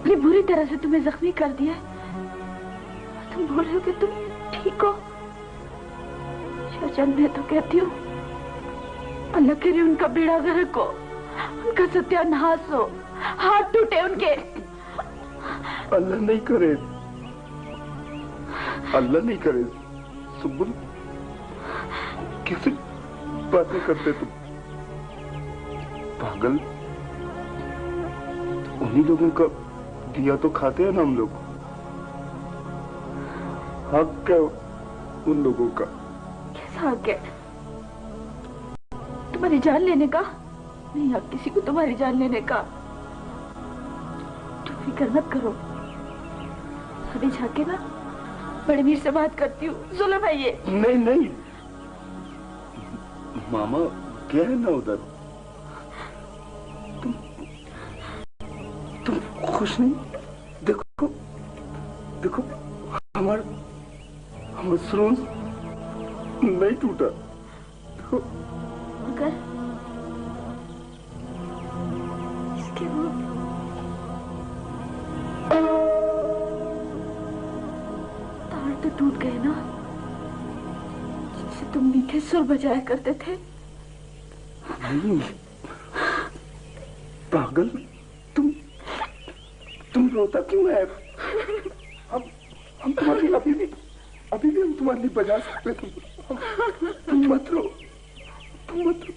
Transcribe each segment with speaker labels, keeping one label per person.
Speaker 1: इतनी बुरी तरह से तुम्हें जख्मी कर दिया है, तुम बोल रहे हो कि तुम ठीक हो? शाहजान, मैं तो कहती हूँ अल्लाह करे उनका बेड़ा गर्क हो, उनका सत्यानाश हो, हाथ टूटे उनके।
Speaker 2: अल्लाह नहीं करे, अल्लाह नहीं करे। सुबुल, कैसे बातें करते तुम? पागल, उन्हीं लोगों का दिया तो खाते हैं ना हम लोग। हक है उन लोगों का।
Speaker 1: कैसा हक है? तुम्हारी जान लेने का? नहीं हक किसी को तुम्हारी जान लेने का। तुम फिक्र मत करो, अभी जाके ना बड़े मीर से बात करती हूँ। सुनो भाई, ये
Speaker 2: नहीं नहीं, मामा क्या है ना उधर? तुम खुश नहीं? देखो देखो, हमारा सुरूज नहीं टूटा। देखो,
Speaker 1: मगर इसके वो तार तो टूट गए ना, जिससे तुम मीठे सुर बजाया करते थे।
Speaker 2: नहीं पागल, तुम रोता क्यों है? हम तुम्हारी अभी भी हम तुम्हारे लिए बजा सकते थे। तुम मत रो, तुम मत रो।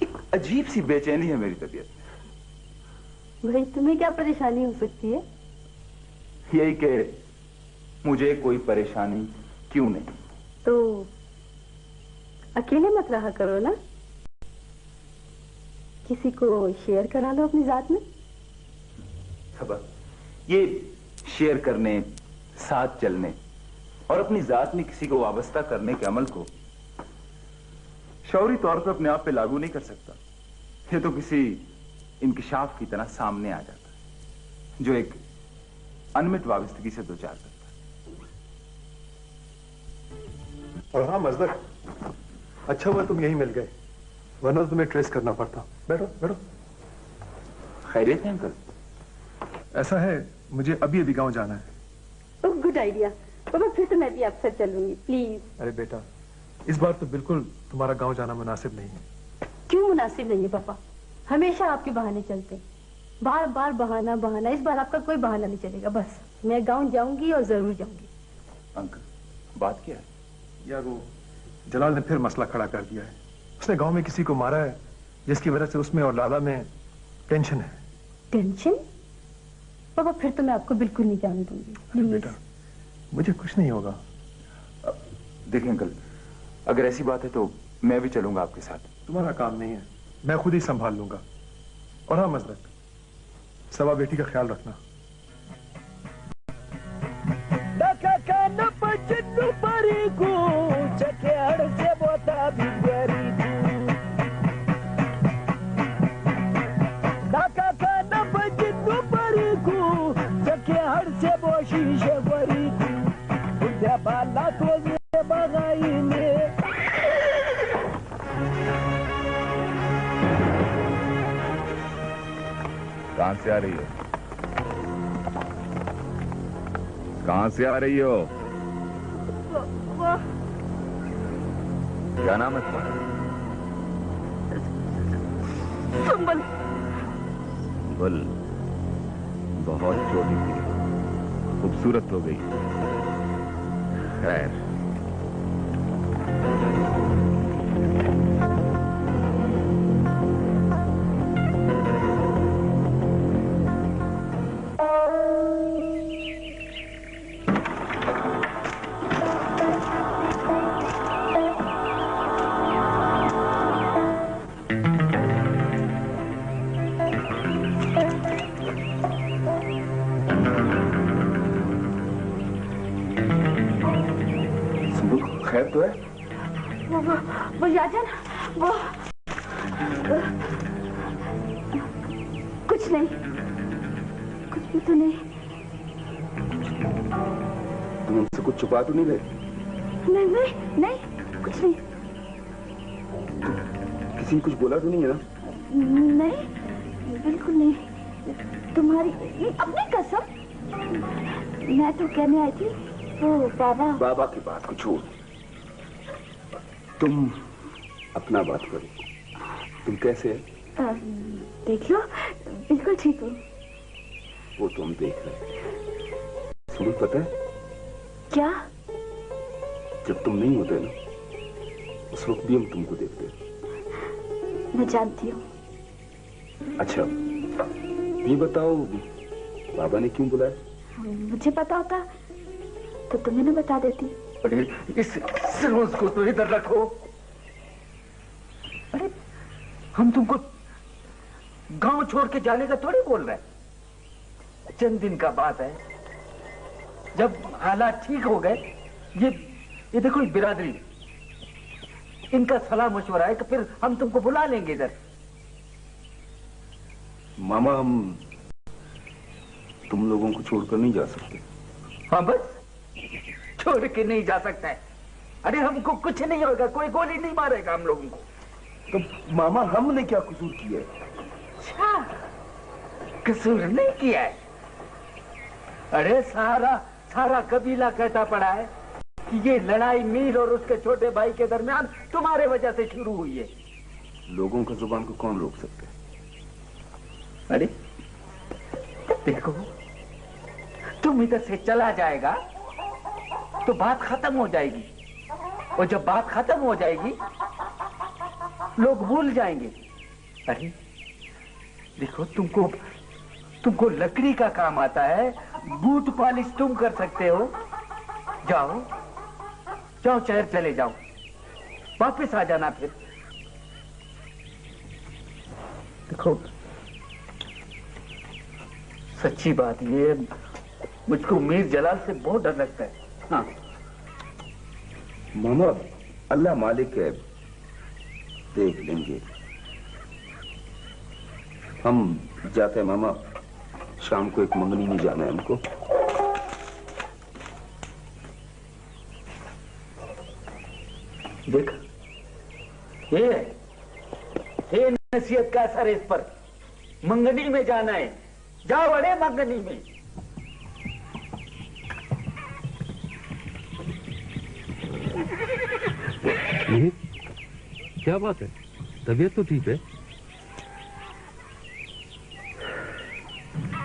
Speaker 3: एक अजीब सी बेचैनी है मेरी तबीयत।
Speaker 4: भाई तुम्हें क्या परेशानी हो सकती है?
Speaker 3: यही कि मुझे कोई परेशानी क्यों नहीं।
Speaker 4: तो अकेले मत रहा करो ना, किसी को शेयर करा लो अपनी जात में।
Speaker 3: खबर ये शेयर करने, साथ चलने और अपनी जात में किसी को वाबस्ता करने के अमल को शौरी तौर पर अपने आप पे लागू नहीं कर सकता। ये तो किसी इंकिशाफ की तरह सामने आ जाता है जो एक अनमिट वाबस्तगी से दो चार करता है।
Speaker 5: और हाँ मजदक, अच्छा हुआ तुम यहीं मिल गए, वरना तुम्हें ट्रेस करना पड़ता। बैठो बैठो।
Speaker 3: खैरियत है अंकल?
Speaker 5: ऐसा है, मुझे अभी अभी गांव जाना है।
Speaker 4: ओह गुड आइडिया पापा, फिर तो मैं भी आपसे चलूंगी प्लीज।
Speaker 5: अरे बेटा, इस बार तो बिल्कुल तुम्हारा गांव जाना मुनासिब नहीं है।
Speaker 4: क्यों मुनासिब नहीं है पापा? हमेशा आपके बहाने चलते, बार बार बहाना बहाना। इस बार आपका कोई बहाना नहीं चलेगा। बस मैं गांव जाऊंगी और जरूर जाऊंगी।
Speaker 3: अंकल बात क्या है?
Speaker 5: यार वो जलाल ने फिर मसला खड़ा कर दिया है। उसने गांव में किसी को मारा है, जिसकी वजह से उसमें और लाला में टेंशन है।
Speaker 4: टेंशन? पापा फिर तो मैं आपको बिल्कुल नहीं जाने दूंगी।
Speaker 5: बेटा मुझे कुछ नहीं होगा।
Speaker 3: देखिए अंकल, अगर ऐसी बात है तो मैं भी चलूंगा आपके साथ।
Speaker 5: तुम्हारा काम नहीं है, मैं खुद ही संभाल लूंगा। और हाँ मजदक, सवा बेटी का ख्याल रखना।
Speaker 6: कहां से आ रही हो? कहां से आ रही हो?
Speaker 3: क्या नाम है तुम्हारा?
Speaker 1: संबल।
Speaker 3: बल, बहुत छोटी थी, खूबसूरत हो गई। खैर,
Speaker 2: खैर तो है?
Speaker 1: वो याजन, वो कुछ नहीं, कुछ भी तो नहीं।
Speaker 2: तुम हमसे कुछ छुपा तो नहीं रहे?
Speaker 1: नहीं नहीं नहीं, कुछ नहीं।
Speaker 2: किसी ने कुछ बोला तो नहीं है ना?
Speaker 1: नहीं, बिल्कुल नहीं। तुम्हारी अपनी कसम। मैं तो कहने आई थी वो बाबा
Speaker 2: की बात को छोड़, तुम अपना बात करो। तुम कैसे है?
Speaker 1: देख लो, बिल्कुल ठीक हो।
Speaker 2: वो तो हम देख रहे हैं। सुनो, पता है
Speaker 1: क्या?
Speaker 2: जब तुम नहीं होते ना, उस वक्त भी हम तुमको देखते हैं।
Speaker 1: मैं जानती हूँ।
Speaker 2: अच्छा, ये बताओ, बाबा ने क्यों बुलाया?
Speaker 1: मुझे पता होता तो तुम्हें ना बता देती।
Speaker 3: अरे इस रोज को तो इधर रखो। अरे हम तुमको गांव छोड़ के जाने का थोड़ी बोल रहे हैं। चंद दिन का बात है, जब हालात ठीक हो गए, ये देखो बिरादरी, इनका सलाह मशवरा है कि फिर हम तुमको बुला लेंगे इधर।
Speaker 2: मामा, हम तुम लोगों को छोड़कर नहीं जा सकते।
Speaker 3: हाँ बस, छोड़ के नहीं जा सकता है। अरे हमको कुछ नहीं होगा, कोई गोली नहीं मारेगा हम लोगों को।
Speaker 2: तो मामा, हमने क्या कसूर किया है?
Speaker 3: अच्छा, कसूर नहीं किया है। अरे सारा कबीला कहता पड़ा है कि ये लड़ाई मीर और उसके छोटे भाई के दरमियान तुम्हारे वजह से शुरू हुई है।
Speaker 2: लोगों का जुबान को कौन रोक सकते है?
Speaker 3: अरे देखो, तुम इधर से चला जाएगा तो बात खत्म हो जाएगी, और जब बात खत्म हो जाएगी लोग भूल जाएंगे। अरे देखो, तुमको लकड़ी का काम आता है, बूट पॉलिश तुम कर सकते हो। जाओ शहर चले जाओ, वापस आ जाना फिर। देखो, सच्ची बात ये, मुझको मीर जलाल से बहुत डर लगता है। हाँ
Speaker 2: मामा, अल्लाह मालिक है, देख लेंगे। हम जाते हैं मामा, शाम को एक मंगनी में जाना है हमको।
Speaker 3: देख, ये नसीहत का असर है इस पर। मंगनी में जाना है, जाओ। अरे मंगनी में।
Speaker 6: क्या बात है? तबीयत तो ठीक है?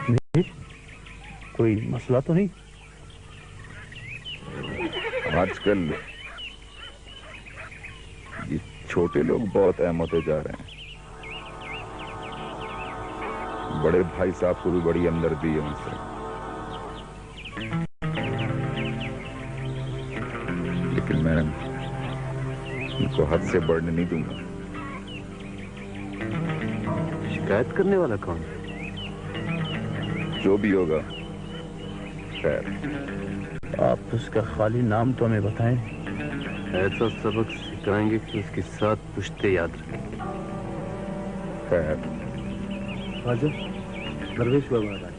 Speaker 6: नहीं, कोई मसला तो नहीं?
Speaker 3: आजकल ये छोटे लोग बहुत अहम होते जा रहे हैं। बड़े भाई साहब को भी बड़ी हमदर्दी है उनसे। लेकिन मैं उनको हद से बढ़ने नहीं दूंगा।
Speaker 6: शिकायत करने वाला कौन है?
Speaker 3: जो भी होगा, खैर।
Speaker 6: आप उसका खाली नाम तो हमें बताएं। ऐसा सबक सिखाएंगे कि उसकी 7 पुश्ते याद रखेंगे।
Speaker 3: खैर,
Speaker 6: राजा, दरवेश बाबा आ रहा है।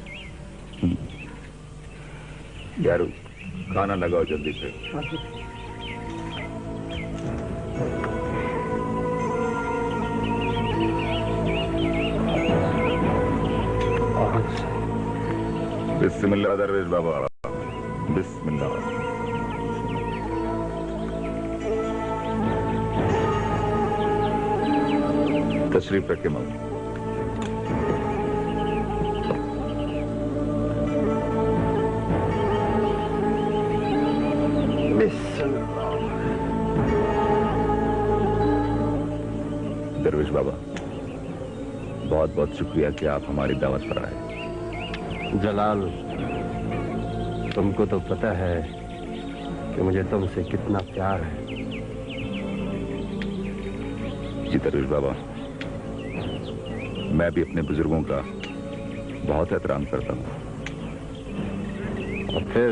Speaker 3: यारो, खाना लगाओ जल्दी से। बिस्मिल्लाह दरवेश बाबा, बिस्मिल्लाह। तशरीफ रखे मौलवी। दरवेश बाबा, बहुत बहुत शुक्रिया कि आप हमारी दावत पर आए।
Speaker 6: जलाल, तुमको तो पता है कि मुझे तुमसे कितना प्यार है।
Speaker 3: जी दरवेश बाबा, मैं भी अपने बुजुर्गों का बहुत एहतराम करता हूँ।
Speaker 6: और फिर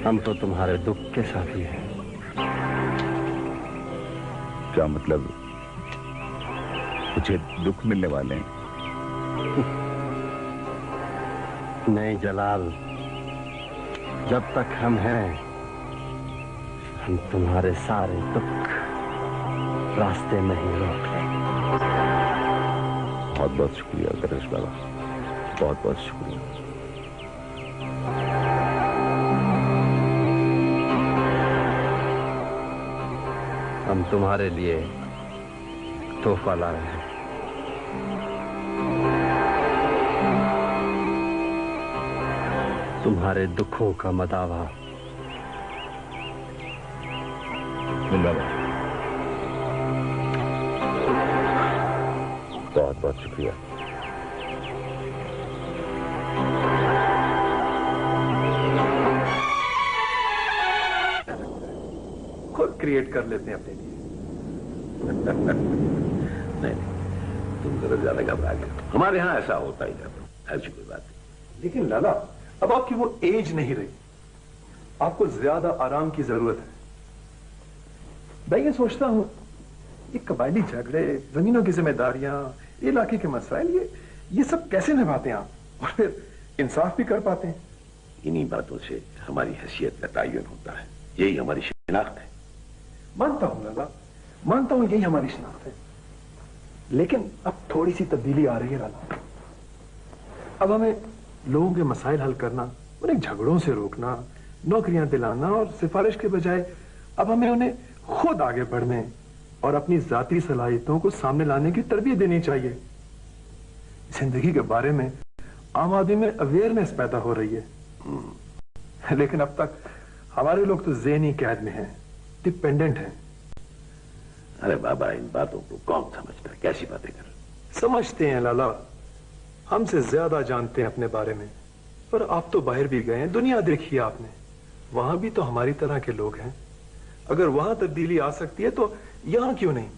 Speaker 6: हम तो तुम्हारे दुख के साथी हैं।
Speaker 3: क्या मतलब, मुझे दुख मिलने वाले हैं?
Speaker 6: नहीं जलाल, जब तक हम हैं, हम तुम्हारे सारे दुख रास्ते में ही रोक लेंगे।
Speaker 3: बहुत बहुत शुक्रिया दरवेश बाबा, बहुत बहुत शुक्रिया।
Speaker 6: हम तुम्हारे लिए तोहफा ला रहे हैं। तुम्हारे दुखों का मदावा।
Speaker 3: बहुत बहुत शुक्रिया।
Speaker 5: खुद क्रिएट कर लेते हैं अपने लिए।
Speaker 7: नहीं, तुम जरा ज्यादा घबरा गए। हमारे यहाँ ऐसा होता ही जाता, ऐसी कोई बात नहीं।
Speaker 5: लेकिन लाला, अब आपकी वो एज नहीं रही, आपको ज्यादा आराम की जरूरत है। मैं ये सोचता हूं, ये कबायली झगड़े, जमीनों की जिम्मेदारियां, इलाके के मसाइल, ये सब कैसे निभाते हैं आप, और फिर इंसाफ भी कर पाते हैं?
Speaker 7: इन्हीं बातों से हमारी हैसियत का तयन होता है, यही हमारी शिनाख्त है।
Speaker 5: मानता हूं लाला, मानता हूं यही हमारी शिनाख्त है, लेकिन अब थोड़ी सी तब्दीली आ रही है लाला। अब हमें लोगों के मसाइल हल करना, उन्हें झगड़ों से रोकना, नौकरियां दिलाना और सिफारिश के बजाय अब हमें उन्हें खुद आगे बढ़ने और अपनी जाती सलाहियतों को सामने लाने की तरबियत देनी चाहिए। जिंदगी के बारे में आम आदमी में अवेयरनेस पैदा हो रही है, लेकिन अब तक हमारे लोग तो ज़हनी कैद में हैं, डिपेंडेंट हैं।
Speaker 7: अरे बाबा, इन बातों को कौन समझता है? कैसी बातें कर?
Speaker 5: समझते हैं लाला, हमसे ज्यादा जानते हैं अपने बारे में। पर आप तो बाहर भी गए हैं, दुनिया देखी है आपने, वहां भी तो हमारी तरह के लोग हैं। अगर वहां तब्दीली आ सकती है तो यहां क्यों नहीं?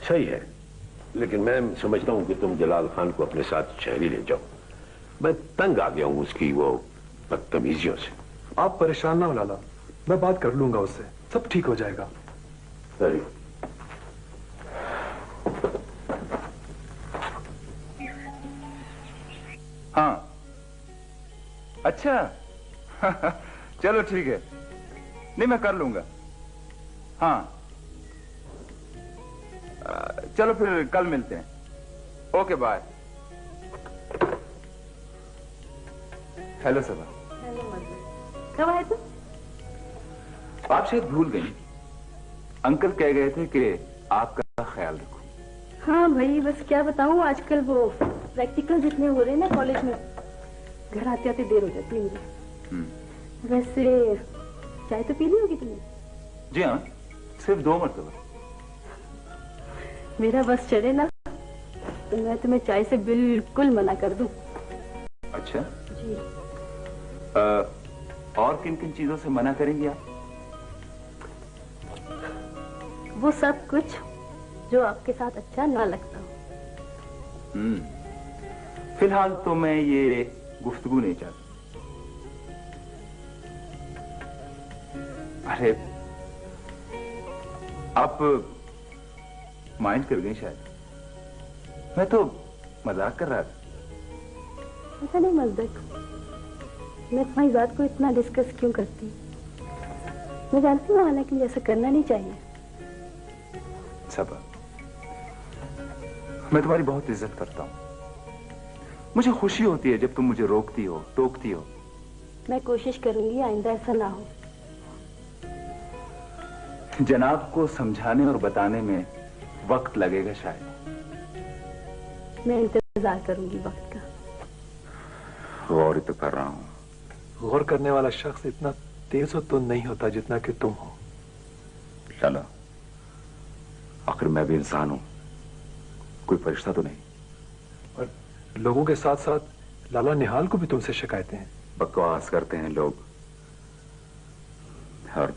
Speaker 7: सही है, लेकिन मैं समझता हूं कि तुम जलाल खान को अपने साथ शहरी ले जाओ। मैं तंग आ गया हूं उसकी वो बदतमीजियों से।
Speaker 5: आप परेशान ना हो लाला, मैं बात कर लूंगा उससे, सब ठीक हो जाएगा।
Speaker 7: सही।
Speaker 3: हाँ, अच्छा। चलो ठीक है, नहीं मैं कर लूंगा। हाँ, चलो फिर कल मिलते हैं। Okay bye. Hello Saba.
Speaker 4: Hello Madan, कब आए तुम?
Speaker 3: आप शायद भूल गई, अंकल कह गए थे कि आपका ख्याल रखो।
Speaker 4: हाँ भाई, बस क्या बताऊँ, आजकल वो प्रैक्टिकल जितने हो रहे हैं ना कॉलेज में, घर आते आते देर हो जाती है मुझे। वैसे चाय तो पी ली होगी तुमने?
Speaker 3: जी हाँ, सिर्फ 2 मरतबा।
Speaker 4: मेरा बस चले ना तो मैं तुम्हें चाय से बिल्कुल मना कर दूं।
Speaker 3: अच्छा
Speaker 4: जी।
Speaker 3: और किन किन चीजों से मना करेंगी आप?
Speaker 4: वो सब कुछ जो आपके साथ अच्छा ना लगता हो।
Speaker 3: फिलहाल तो मैं ये गुफ्तगू नहीं चाहता। अरे आप माइंड कर गई शायद, मैं तो मजाक कर रहा था।
Speaker 4: ऐसा नहीं मजदक, मैं तुम्हारी बात को इतना डिस्कस क्यों करती हूँ? मैं जानती हूँ हालांकि ऐसा करना नहीं चाहिए।
Speaker 3: सबा, मैं तुम्हारी बहुत इज्जत करता हूँ। मुझे खुशी होती है जब तुम मुझे रोकती हो, टोकती हो।
Speaker 4: मैं कोशिश करूंगी आइंदा ऐसा ना हो।
Speaker 3: जनाब को समझाने और बताने में वक्त लगेगा शायद,
Speaker 4: मैं इंतजार करूंगी वक्त का।
Speaker 3: गौर ही तो कर रहा हूं।
Speaker 5: गौर करने वाला शख्स इतना तेज तो नहीं होता जितना कि तुम हो।
Speaker 3: लाला, आखिर मैं भी इंसान हूं, कोई फरिश्ता तो नहीं।
Speaker 5: और लोगों के साथ साथ लाला निहाल को भी तुमसे शिकायतें हैं।
Speaker 3: बकवास करते हैं लोग। और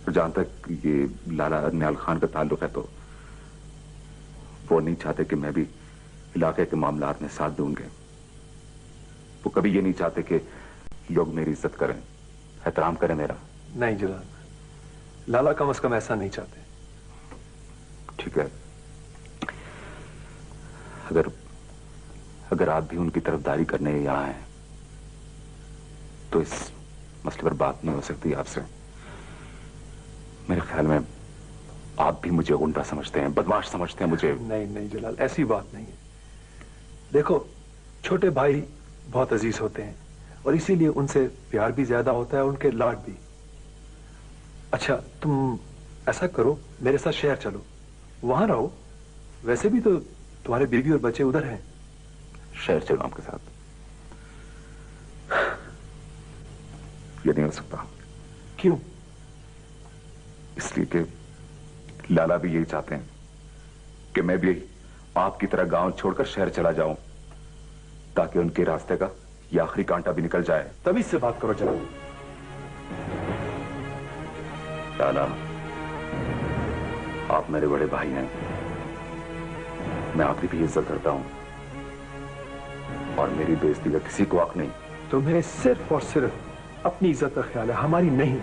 Speaker 3: जहां तक ये लाला निहाल खान का ताल्लुक है तो वो नहीं चाहते कि मैं भी इलाके के मामलात में साथ दूंगे। वो कभी ये नहीं चाहते कि लोग मेरी इज्जत करें, एहतराम करें मेरा।
Speaker 5: नहीं जलाल, लाला कम से कम ऐसा नहीं चाहते।
Speaker 3: ठीक है, अगर आप भी उनकी तरफदारी करने यहां हैं तो इस मसले पर बात नहीं हो सकती आपसे। मेरे ख्याल में आप भी मुझे गुंडा समझते हैं, बदमाश समझते हैं मुझे।
Speaker 5: नहीं नहीं जलाल, ऐसी बात नहीं है। देखो, छोटे भाई बहुत अजीज होते हैं और इसीलिए उनसे प्यार भी ज्यादा होता है, उनके लाड भी। अच्छा, तुम ऐसा करो, मेरे साथ शहर चलो, वहां रहो। वैसे भी तो तुम्हारे बीवी और बच्चे उधर हैं।
Speaker 3: शहर चलो आपके साथ? ये नहीं हो सकता।
Speaker 5: क्यों?
Speaker 3: इसलिए कि लाला भी यही चाहते हैं कि मैं भी आपकी तरह गांव छोड़कर शहर चला जाऊं, ताकि उनके रास्ते का ये आखिरी कांटा भी निकल जाए।
Speaker 5: तभी से बात करो चलो।
Speaker 3: लाला, आप मेरे बड़े भाई हैं, मैं आपकी भी इज्जत करता हूं और मेरी बेइज्जती का किसी को हक नहीं।
Speaker 5: तुम्हें सिर्फ और सिर्फ अपनी इज्जत का ख्याल है, हमारी नहीं।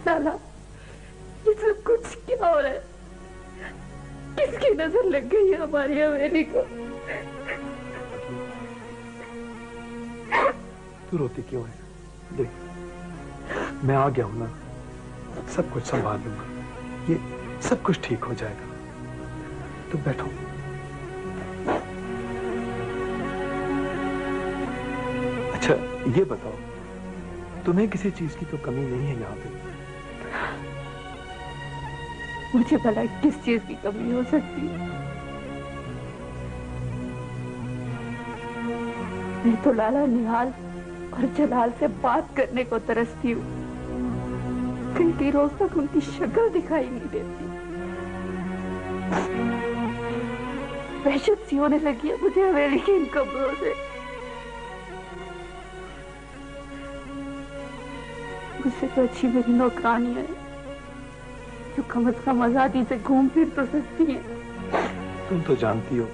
Speaker 1: लाला, ये सब कुछ क्या हो रहा है? किसकी नजर लग गई है हमारी हवेली को?
Speaker 5: तू रोती क्यों है? देख, मैं आ गया हूं ना, सब कुछ संभाल लूंगा। ये सब कुछ ठीक हो जाएगा। तुम बैठो। अच्छा, ये बताओ, तुम्हें किसी चीज की तो कमी नहीं है यहाँ पे?
Speaker 1: मुझे भला किस चीज की कमी हो सकती है? मैं तो लाला निहाल और जलाल से बात करने को तरसती हूँ। कई रोज तक उनकी शक्ल दिखाई नहीं देती। वहशत सी होने लगी है मुझे हवेली की इन कब्रों से। मुझसे तो अच्छी मेरी नौकरानियां हैं, जो कम से कम आजादी से घूम फिर तो सकती हैं।
Speaker 5: तुम तो जानती हो,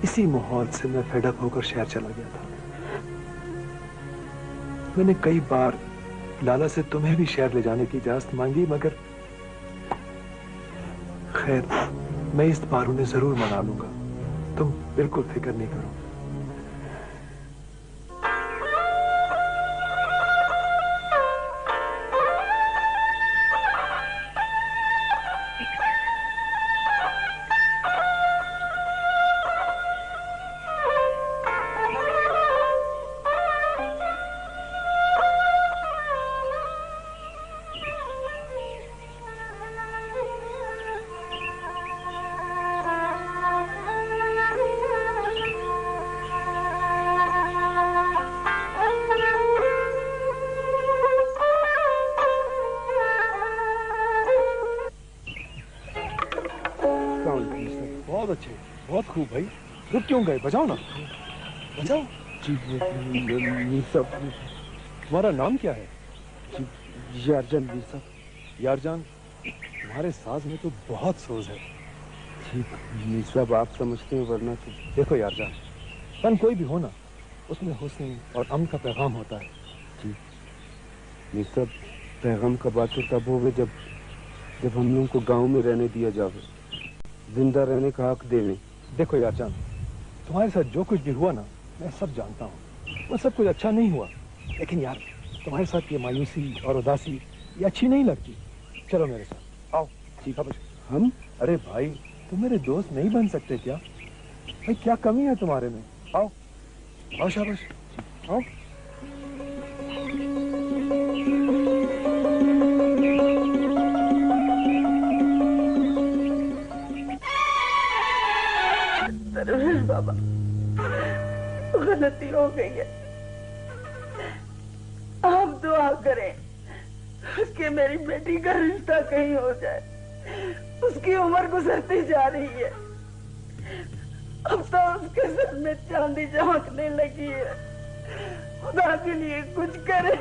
Speaker 5: इसी माहौल से मैं फेडअप होकर शहर चला गया था। मैंने कई बार लाला से तुम्हें भी शहर ले जाने की इजाजत मांगी, मगर खैर, मैं इस बार उन्हें जरूर मना लूंगा। तुम बिल्कुल फिक्र नहीं करो। बहुत अच्छे, बहुत खूब भाई। रुक क्यों गए? बजाओ ना, बजाओ।
Speaker 8: जी सब।
Speaker 5: तुम्हारा नाम क्या है?
Speaker 8: यारजान मीर साहब।
Speaker 5: यारजान, तुम्हारे साज में तो बहुत सोज है।
Speaker 8: जी मीर साहब, आप समझते हैं, वरना तो।
Speaker 5: देखो यारजान, फन कोई भी हो ना, उसमें हुस्न और अमन का पैगाम होता है।
Speaker 8: जी मीर साहब, पैगाम का बात तो तब होगा जब हम लोगों को गांव में रहने दिया जावे, जिंदा रहने का हक देने।
Speaker 5: देखो यारजान, तुम्हारे साथ जो कुछ भी हुआ ना, मैं सब जानता हूँ। वो सब कुछ अच्छा नहीं हुआ, लेकिन यार तुम्हारे साथ ये मायूसी और उदासी ये अच्छी नहीं लगती। चलो मेरे साथ आओ। ठीक है
Speaker 8: हम?
Speaker 5: अरे भाई, तुम मेरे दोस्त नहीं बन सकते क्या? भाई क्या कमी है तुम्हारे में? आओ आओ, शाबाश, आओ।
Speaker 1: परवेश बाबा, गलती हो गई है। आप दुआ करें कि मेरी बेटी का रिश्ता कहीं हो जाए। उसकी उम्र गुजरती जा रही है, अब तो उसके सर में चांदी चमकने लगी है। खुदा के लिए कुछ करे।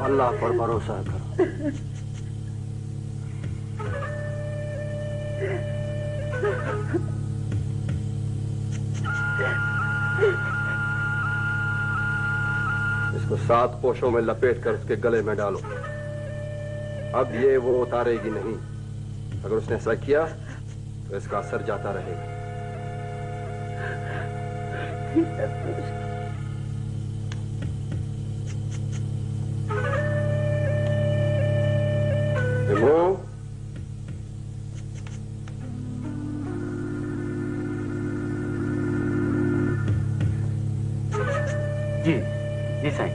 Speaker 9: अल्लाह पर भरोसा करो। इसको 7 पोशों में लपेट कर उसके गले में डालो। अब ये वो उतारेगी नहीं। अगर उसने ऐसा किया तो इसका असर जाता रहेगा।
Speaker 6: जी जी साईं।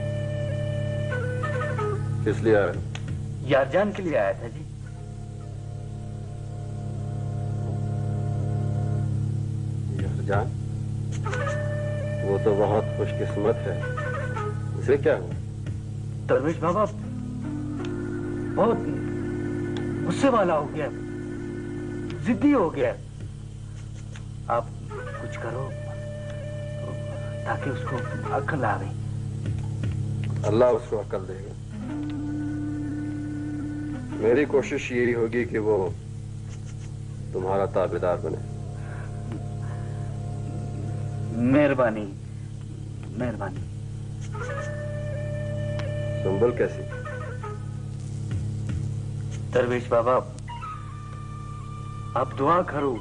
Speaker 9: किस लिए आ रहे?
Speaker 6: यारजान के लिए आया था जी।
Speaker 9: यारजान? वो तो बहुत खुशकिस्मत है। उसे क्या हुआ?
Speaker 6: दरवेश बाबा बहुत गुस्से वाला हो गया, जिद्दी हो गया। आप कुछ करो ताकि उसको अक्ल आवे।
Speaker 9: अल्लाह उसको अक्ल देगा। मेरी कोशिश यही होगी कि वो तुम्हारा ताबेदार बने।
Speaker 6: मेहरबानी मेहरबानी।
Speaker 9: सुंबुल कैसी?
Speaker 6: दरवेश बाबा आप दुआ करो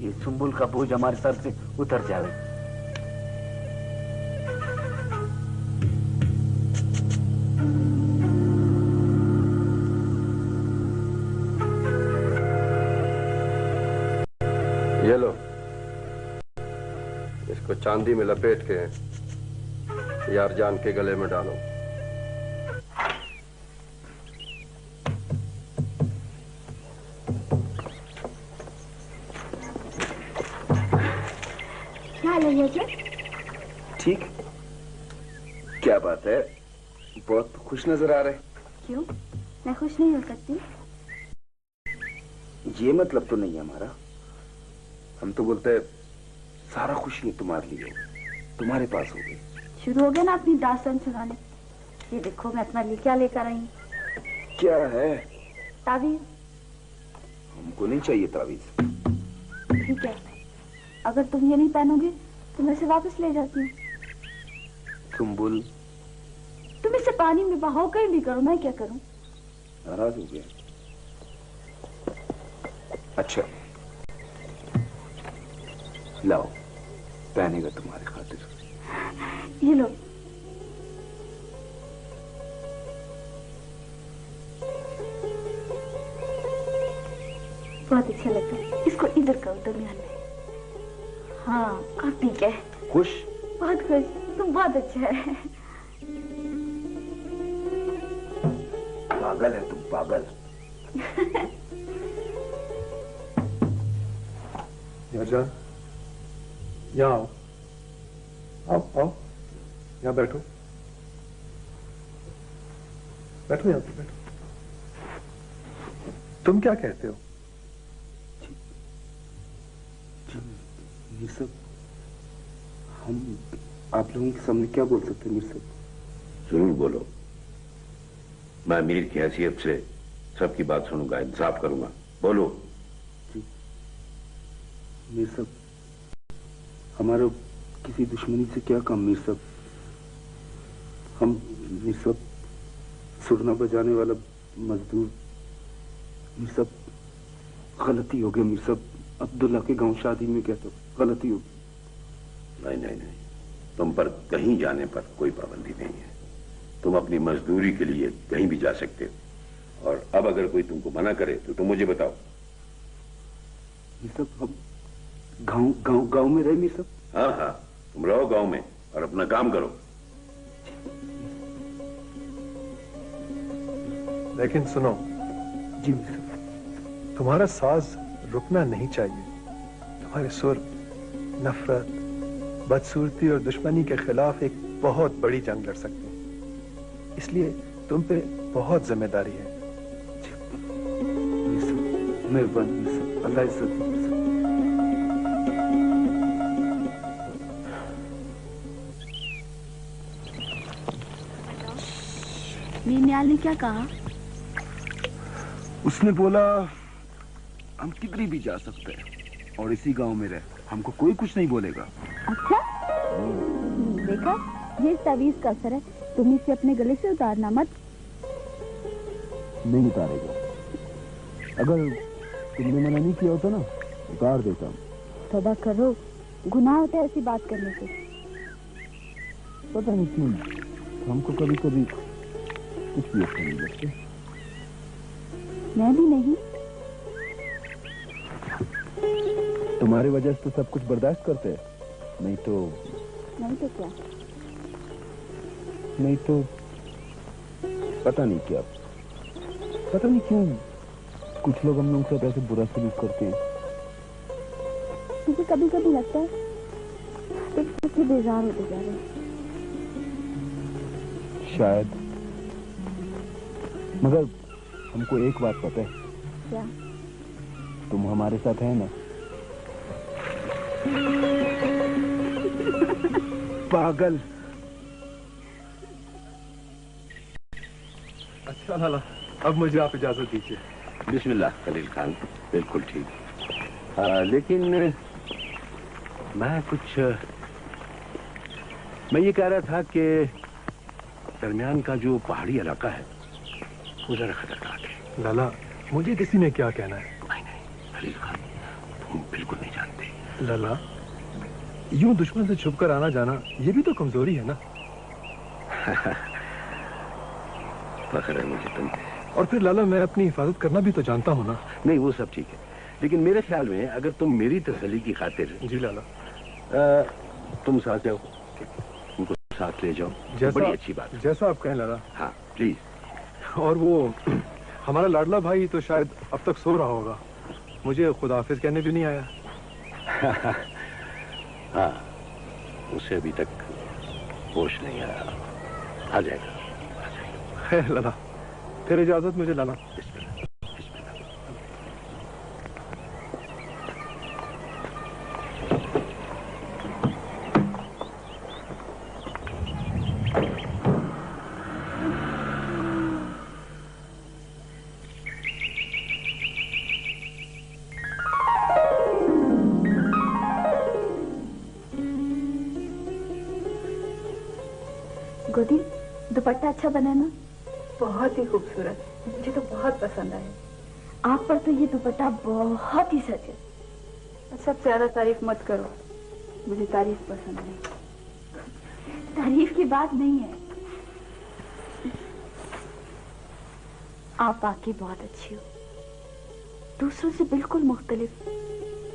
Speaker 6: ये सुंबुल का बोझ हमारे सर से उतर जाए।
Speaker 9: ये लो, इसको चांदी में लपेट के यारजान के गले में डालो।
Speaker 10: क्या लगे जी?
Speaker 2: ठीक। क्या बात है, बहुत खुश नजर आ रहे।
Speaker 10: क्यों, मैं खुश नहीं हो सकती?
Speaker 2: ये मतलब तो नहीं है हमारा। हम तो बोलते हैं सारा खुशी तुम्हारे लिए, तुम्हारे पास हो गई।
Speaker 10: शुरू हो गया ना अपनी दास्तान सुनाने। ये देखो मैं अपना लिए क्या लेकर आई हूँ।
Speaker 2: क्या है?
Speaker 10: तावीज।
Speaker 2: हमको नहीं चाहिए तावीज।
Speaker 10: ठीक है, अगर तुम ये नहीं पहनोगे तो मैं इसे वापस ले जाती हूँ।
Speaker 2: सुंबुल,
Speaker 10: तुम इसे पानी में बहाओ, कहीं भी करो, मैं क्या करूँ?
Speaker 2: नाराज हो गया? अच्छा लाओ, पहनेगा तुम्हारी खातिर।
Speaker 10: ये लो। बहुत अच्छा लगता है। इसको इधर करो दरमियान में। हाँ, आप ठीक है?
Speaker 2: खुश?
Speaker 10: बहुत खुश। तुम बहुत अच्छा है।
Speaker 2: पागल है तुम, पागल।
Speaker 5: यारजान, यहाँ आओ। आओ आओ, यहाँ बैठो। बैठो यहाँ पे, बैठो। तुम क्या कहते हो?
Speaker 7: मीर साहब, हम आप लोगों के सामने क्या बोल सकते हैं मीर साहब?
Speaker 3: जरूर बोलो। मैं अमीर की हैसियत से सबकी बात सुनूंगा, इंसाफ करूंगा। बोलो।
Speaker 7: मीर साहब, हमारा किसी दुश्मनी से क्या काम मीर साहब? हम मीर साहब सुरना बजाने वाला मजदूर। मीर साहब गलती हो गई मीर साहब। अब्दुल्ला के गांव शादी में क्या तो गलती हो गई।
Speaker 3: नहीं नहीं नहीं, तुम पर कहीं जाने पर कोई पाबंदी नहीं है। तुम अपनी मजदूरी के लिए कहीं भी जा सकते हो। और अब अगर कोई तुमको मना करे तो तुम मुझे बताओ।
Speaker 7: मीर साहब हम गांव में रहे मीर साहब।
Speaker 3: हाँ हाँ, तुम रहो गांव में
Speaker 11: और अपना काम करो।
Speaker 5: लेकिन सुनो
Speaker 2: जी,
Speaker 5: तुम्हारा साज रुकना नहीं चाहिए। तुम्हारे सुर नफरत, बदसूरती और दुश्मनी के खिलाफ एक बहुत बड़ी जंग लड़ सकते हैं। इसलिए तुम पे बहुत जिम्मेदारी है।
Speaker 7: मेहरबानी, अल्लाह इज्जत।
Speaker 10: मीनियाल ने क्या कहा?
Speaker 7: उसने बोला हम किधर भी जा सकते हैं और इसी गांव में रह, हमको कोई कुछ नहीं बोलेगा।
Speaker 10: अच्छा, देखा, ये तावीज का असर है। तुम इसे अपने गले से उतारना मत।
Speaker 8: नहीं उतारेगा। अगर तुमने मना नहीं किया होता ना, उतार देता हूँ।
Speaker 10: तौबा करो, गुनाह होता है ऐसी बात करने से।
Speaker 8: पता नहीं क्यों हमको कभी कभी कुछ भी अच्छा नहीं लगता।
Speaker 10: मैं भी नहीं।
Speaker 8: तुम्हारी वजह से तो सब कुछ बर्दाश्त करते हैं, नहीं तो
Speaker 10: क्या?
Speaker 8: नहीं तो पता नहीं क्या, पता नहीं क्यों कुछ लोग हम लोग से ऐसे बुरा सलूक करते हैं।
Speaker 10: मुझे कभी कभी लगता है एक बेजार होते जा रहे हैं।
Speaker 8: शायद, मगर हमको एक बात पता है।
Speaker 10: क्या?
Speaker 8: तुम हमारे साथ है ना?
Speaker 7: पागल।
Speaker 5: अच्छा लाला, अब मुझे आप इजाजत दीजिए।
Speaker 11: बिस्मिल्लाह खलील खान, बिल्कुल ठीक। लेकिन मैं ये कह रहा था कि दरमियान का जो पहाड़ी इलाका है वो जरा खतरनाक है।
Speaker 5: लाला, मुझे किसी ने क्या कहना है?
Speaker 11: नहीं खलील खान, तुम बिल्कुल नहीं जानते।
Speaker 5: लाला, यूं दुश्मन से छुपकर आना जाना ये भी तो कमजोरी है ना।
Speaker 11: फख्र है मुझे तुम।
Speaker 5: और फिर लाला, मैं अपनी हिफाजत करना भी तो जानता हूँ ना।
Speaker 11: नहीं, वो सब ठीक है, लेकिन मेरे ख्याल में अगर तुम मेरी तसल्ली की खातिर।
Speaker 5: जी लाला।
Speaker 11: तुम साथ जाओ, उनको साथ ले जाओ, तो बड़ी अच्छी बात।
Speaker 5: जैसा आप कहें लाला।
Speaker 11: हाँ प्लीज।
Speaker 5: और वो हमारा लाडला भाई तो शायद अब तक सो रहा होगा, मुझे खुदाफिज कहने भी नहीं आया।
Speaker 11: हाँ, उसे अभी तक होश नहीं आया, आ जाएगा।
Speaker 5: है लाला, फिर इजाजत मुझे लाला।
Speaker 10: गोदी, दुपट्टा अच्छा बना ना?
Speaker 4: बहुत ही खूबसूरत, मुझे तो बहुत पसंद आया।
Speaker 10: आप पर तो ये दुपट्टा बहुत ही सच है।
Speaker 4: सब ज्यादा तारीफ मत करो, मुझे तारीफ पसंद नहीं।
Speaker 10: तारीफ की बात नहीं है, आप वाकई बहुत अच्छी हो, दूसरों से बिल्कुल मुख्तलिफ,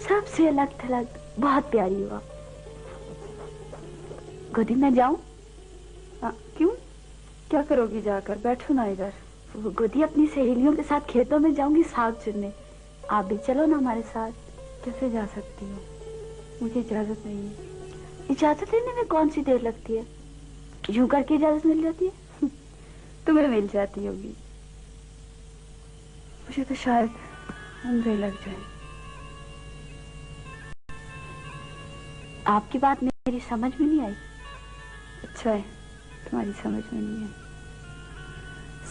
Speaker 10: सबसे अलग थलग, बहुत प्यारी हो आप। गोदी, मैं जाऊं?
Speaker 4: क्यों? क्या करोगी जाकर? बैठो ना इधर।
Speaker 10: गोदी, अपनी सहेलियों के साथ खेतों में जाऊंगी साग चुनने, आप भी चलो ना हमारे साथ।
Speaker 4: कैसे जा सकती हो? मुझे इजाजत नहीं है।
Speaker 10: इजाजत लेने में कौन सी देर लगती है? यूं करके इजाजत मिल जाती है।
Speaker 4: तुम्हें मिल जाती होगी, मुझे तो शायद अंधे लग जाए।
Speaker 10: आपकी बात मेरी समझ में नहीं आई।
Speaker 4: अच्छा है, तुम्हारी समझ में नहीं है।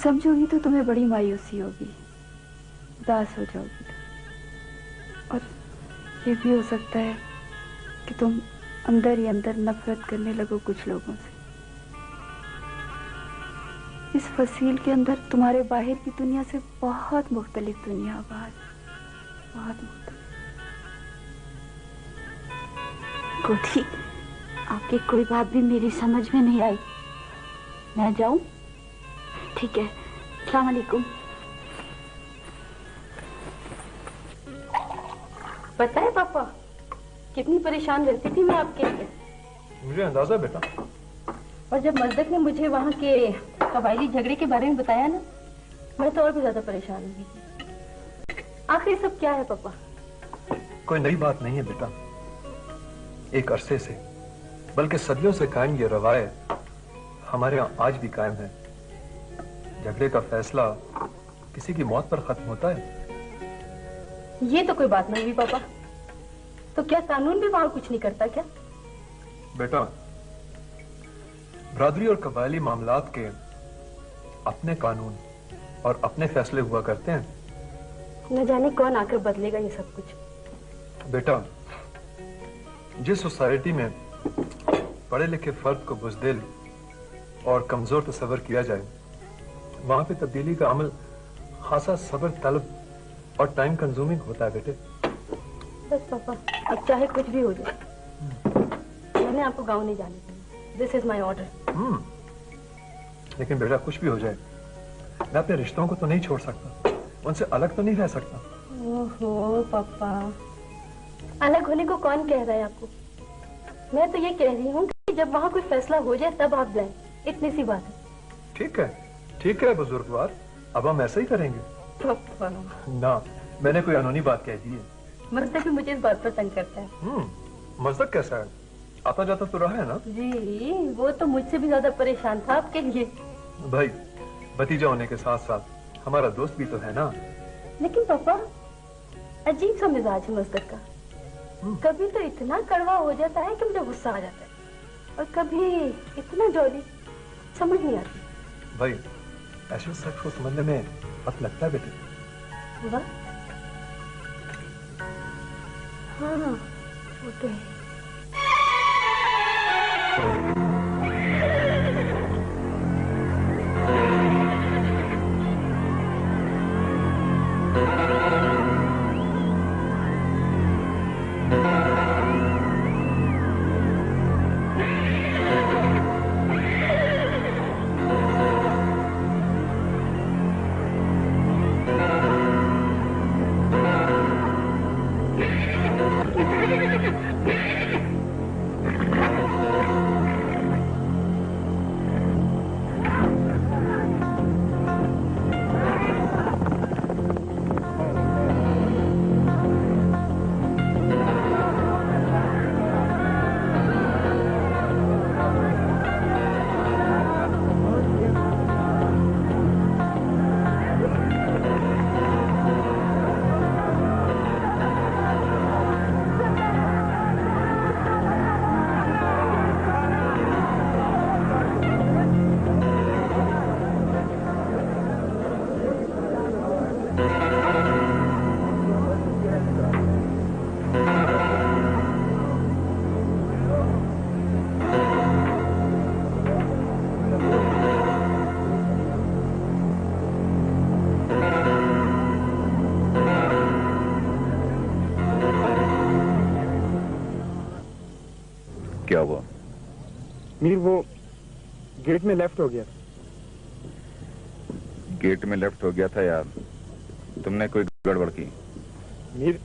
Speaker 4: समझोगी तो तुम्हें बड़ी मायूसी होगी, उदास हो जाओगी। और ये भी हो सकता है कि तुम अंदर ही अंदर नफरत करने लगो कुछ लोगों से। इस फसील के अंदर तुम्हारे बाहर की दुनिया से बहुत मुख्तलिफ दुनिया बाहर, बहुत मुख्तलिफ।
Speaker 10: गोदी, आपकी कोई बात भी मेरी समझ में नहीं आई। मैं जाऊं? ठीक है, अस्सलाम वालेकुम।
Speaker 4: पता है पापा, कितनी परेशान रहती थी मैं आपके लिए।
Speaker 5: मुझे अंदाजा बेटा।
Speaker 12: और जब मजदक ने मुझे वहाँ के कबायली झगड़े के बारे में बताया ना, मैं तो और भी ज्यादा परेशान हुई। आखिर सब क्या है पापा?
Speaker 5: कोई नई बात नहीं है बेटा। एक अरसे से, बल्कि सदियों से कायम ये रवायत हमारे यहाँ आज भी कायम है। झगड़े का फैसला किसी की मौत पर खत्म होता है।
Speaker 12: ये तो कोई बात नहीं हुई पापा। तो क्या कानून भी वहां कुछ नहीं करता क्या?
Speaker 5: बेटा, बरादरी और कबायली मामलात के अपने कानून और अपने फैसले हुआ करते हैं।
Speaker 12: न जाने कौन आकर बदलेगा ये सब कुछ।
Speaker 5: बेटा, जिस सोसाइटी में पढ़े लिखे फर्द को बुज़दिल और कमजोर तस्वर किया जाए, वहां पे तब्दीली का अमल खासा सब्र तलब और टाइम कंज्यूमिंग होता है बेटे।
Speaker 12: बस पापा, अब चाहे कुछ भी हो जाए, मैंने आपको गांव नहीं जाने देना। This is my order.
Speaker 5: लेकिन बेटा, कुछ भी हो जाए, मैं अपने रिश्तों को तो नहीं छोड़ सकता, उनसे अलग तो नहीं रह सकता।
Speaker 12: ओहो पापा, अलग होने को कौन कह रहा है आपको? मैं तो ये कह रही हूँ कि जब वहाँ कोई फैसला हो जाए तब आप जाएं। इतनी सी बात है।
Speaker 5: ठीक है बुजुर्गवार, अब हम ऐसे ही करेंगे।
Speaker 12: पापा
Speaker 5: ना, मैंने कोई अनहोनी बात कह दी है।
Speaker 12: मजदक भी मुझे इस बात पर तंग करता है।
Speaker 5: मजदक कैसा है? आता जाता तो रहा है ना?
Speaker 12: जी, वो तो मुझसे भी ज्यादा परेशान था आपके लिए।
Speaker 5: भाई, भतीजा होने के साथ साथ हमारा दोस्त भी तो है ना।
Speaker 12: लेकिन पापा, अजीब सा मिजाज है मजदक का। कभी तो इतना कड़वा हो जाता है कि मुझे गुस्सा आ जाता है, और कभी इतना जॉली, समझ नहीं आती।
Speaker 5: भाई, ऐसे शख्स को समझने में वक्त लगता है बेटे।
Speaker 12: वाह, हाँ, वो तो है।
Speaker 3: क्या हुआ?
Speaker 8: मीर, वो गेट में लेफ्ट हो गया था।
Speaker 3: गेट में लेफ्ट हो गया था यार? तुमने कोई गड़बड़ की?
Speaker 8: मीर,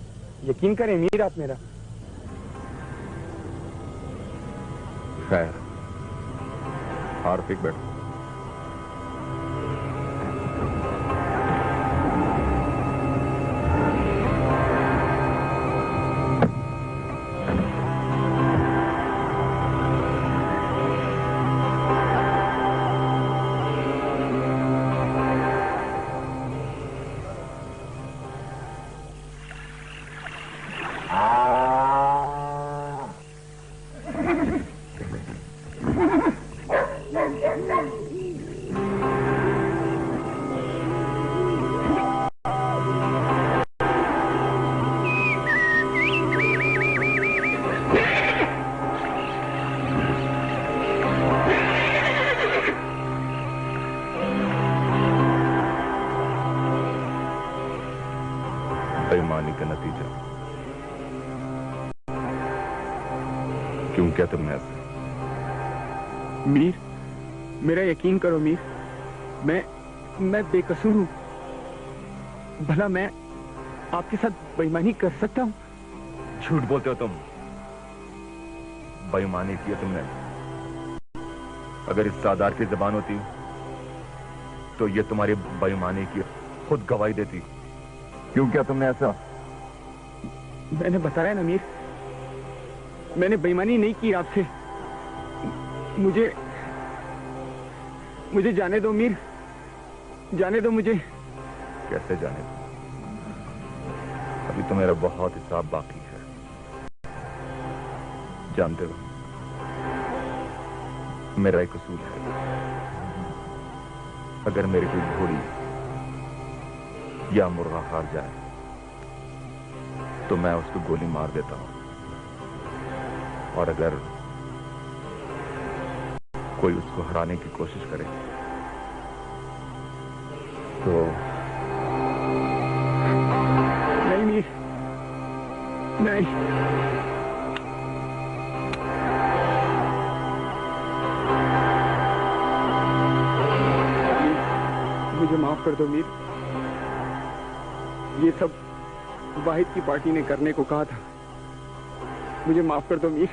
Speaker 8: यकीन करें मीर आप मेरा।
Speaker 3: खैर, हार्फिक बैठो। बेईमानी का नतीजा। क्यों, क्या तुमने ऐसे?
Speaker 8: मीर, मेरा यकीन करो मीर, मैं बेकसूर हूं। भला मैं आपके साथ बेईमानी कर सकता हूं?
Speaker 3: झूठ बोलते हो तुम। बेईमानी की है तुमने। अगर इस सादार की जबान होती तो ये तुम्हारी बेईमानी की खुद गवाही देती। क्यों किया तुमने ऐसा?
Speaker 8: मैंने बताया ना मीर, मैंने बेईमानी नहीं की आपसे। मुझे जाने दो मीर, जाने दो मुझे।
Speaker 3: कैसे जाने दो? अभी तो मेरा बहुत हिसाब बाकी है। जानते हो, मेरा एक उसूल है, अगर मेरी कोई घोड़ी या मुर्गा हार जाए तो मैं उसको गोली मार देता हूं, और अगर कोई उसको हराने की कोशिश करे तो
Speaker 8: नहीं मीर, नहीं। मुझे माफ कर दो मीर, ये सब वाहिद की पार्टी ने करने को कहा था। मुझे माफ कर दो मीर,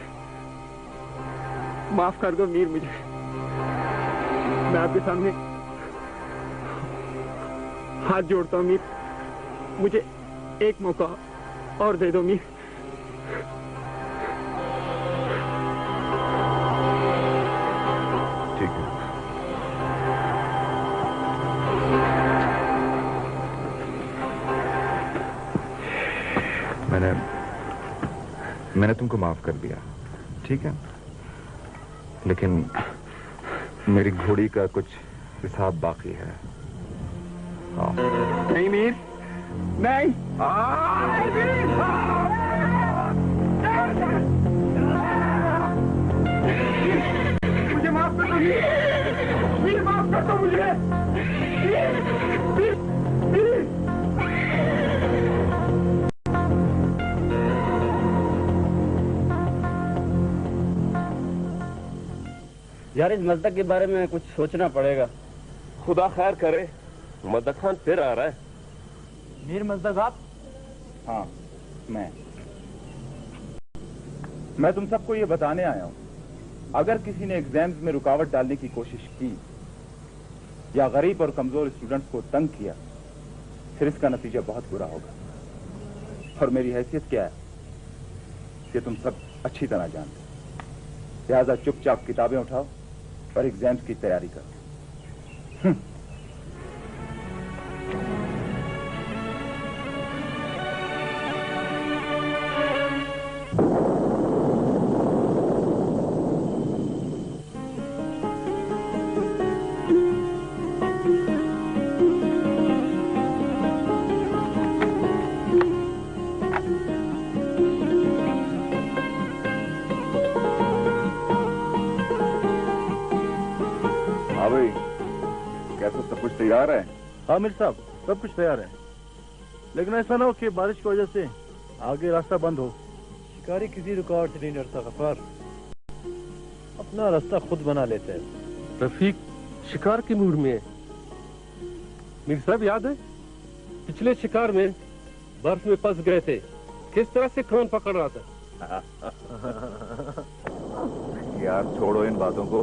Speaker 8: माफ कर दो मीर मुझे। मैं आपके सामने हाथ जोड़ता हूं मीर, मुझे एक मौका और दे दो मीर।
Speaker 3: ठीक है, मैंने तुमको माफ कर दिया, ठीक है, लेकिन मेरी घोड़ी का कुछ हिसाब बाकी है। हाँ।
Speaker 8: नहीं मीर, नहीं। मुझे माफ कर दो मीर, माफ कर दो मुझे।
Speaker 6: यार इस मजदक के बारे में कुछ सोचना पड़ेगा।
Speaker 9: खुदा खैर करे, मजदक खान फिर आ रहा है।
Speaker 6: मीर मजदक आप?
Speaker 3: हाँ, मैं तुम सबको ये बताने आया हूं, अगर किसी ने एग्जाम्स में रुकावट डालने की कोशिश की या गरीब और कमजोर स्टूडेंट्स को तंग किया, फिर इसका नतीजा बहुत बुरा होगा। और मेरी हैसियत क्या है ये तुम सब अच्छी तरह जानते हो। लिहाजा चुपचाप किताबें उठाओ और एग्जाम्स की तैयारी करो। तैयार है?
Speaker 11: हाँ मीर साहब, सब कुछ तैयार है, लेकिन ऐसा ना हो कि बारिश की वजह से आगे रास्ता बंद हो। शिकारी किसी रुकावट से नहीं डरता गफार, अपना रास्ता खुद बना लेते हैं।
Speaker 13: रफीक शिकार के मूड में है। मीर साहब याद है पिछले शिकार में बर्फ में फंस गए थे, किस तरह से कान पकड़ रहा था।
Speaker 3: यार छोड़ो इन बातों को,